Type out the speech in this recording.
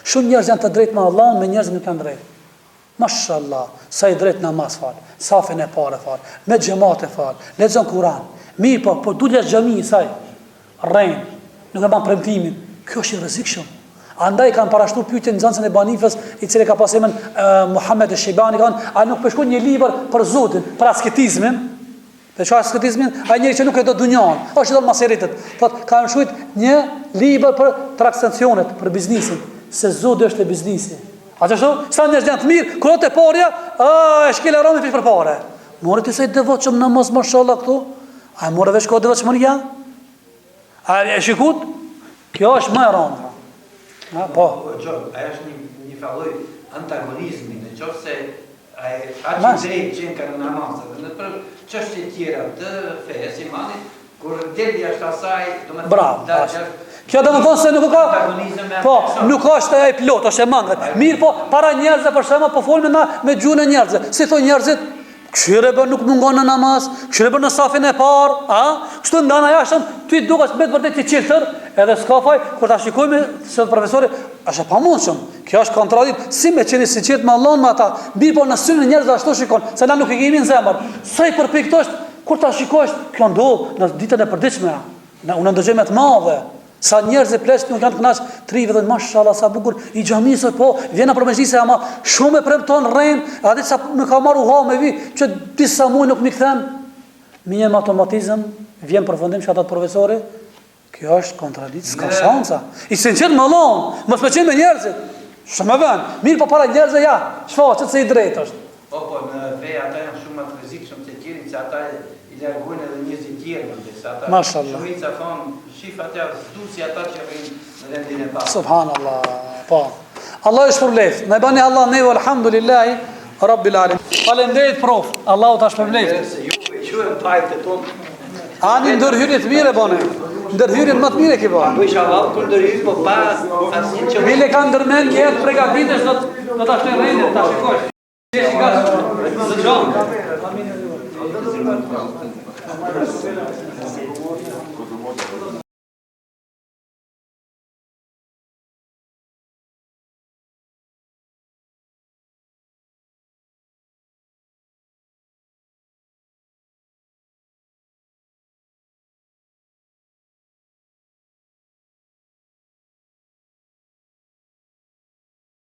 Shumë njerëz janë të drejtë me Allahun, me njerëz nuk janë drejtë. Mashallah, sa i drejt namaz fal, safin e parë fal, me xhamat e fal, lexon Kur'an. Mirë po dulet xhami saj. Rrein, nuk e ban premtimin. Kjo është i rrezikshëm. Andaj kanë parashtuar pyetjen nxënësën e Banifës, i cili ka pasur Muhammed el-Shibani, a nuk përshkon një libër për Zotin, për asketizmin? Për çfarë asketizmin? Ai njëri që nuk e do dunjon, është do maseritet. Thotë kanë shkruajt një libër për transaksionet, për biznesin, se Zoti është e biznesi. Ashtu, sa njerëz janë të mirë, kur të porja, e shkel Rami fish për parë. Morë ti sa i devotshëm namaz mashallah këtu? A morë vesh kohë devotshmëria? A e shikut? Kjo është më e rëndë. Po. Ajo është një falloj antagonizmi, nëse ai atë që kanë namaz, në për çështje tjera të fesë, imanit, kur del jashtë asaj, domethënë kjo do të thonë se nuk ka. Po, nuk është ai plot, është e mangët. Mirë po, para njerëzve për shembull po folme me gjuhën e njerëzve. Si thonë njerëzit, këshire bën nuk mungon në namaz, këshire bën në safin e parë, a? Kështu ndana jashtëm, ty duket me vërtet i qiltër, edhe s'ka faj, kur ta shikojmë se profesori, është e pamundshëm. Kjo është kontradikt, si me qenë sinqert me Allahun me ata. Mirë po në syrin e njerëzve ashtu shikon, se na nuk i kemi në zemër. Sa i përpiktosh, kur ta shikosh, kjo ndodh në ditën e përditshme. Unë ndëgjoj me të madhe. Sa njerëz e pleqë nuk kanë të kënaqë, trive dhe mashallah sa bukur i xhamisë, po vjen për mezhlisë ama shumë e premton rrein, atë sa më ka marrë uha me vi që disa muaj nuk më kthen. Me një automatizëm vjen përfundim që ata profesorë, kjo është kontradikt, s'ka shansa. I sinqert me Allahun, mos më qenë me njerëzit. Shumë vën. Mirë po para njerëzve ja, shfaqet se i drejtë është. Po në fe ata janë shumë më të rrezikshëm se tjerë, se ata i largojnë edhe njerëz të tjerë, se ata. Mashallah. Shumica thonë shifat janë zdusi ata që rrin në vendin e parë. Subhanallah. Po. Allah është shpërblet. Ne bani Allah ne alhamdulillah rabbil alamin. Faleminderit prof. Allahu ta shpërblet. Ju e pajtë tonë. Ani ndërhyrje të mire bane. Ndërhyrje më të mire ke bane. Po inshallah kur ndërhyj po pa asnjë që Mile ka ndërmend një herë përgatitesh do ta shtoj rrendën, ta shikosh. Jesh i gatshëm. Zë John.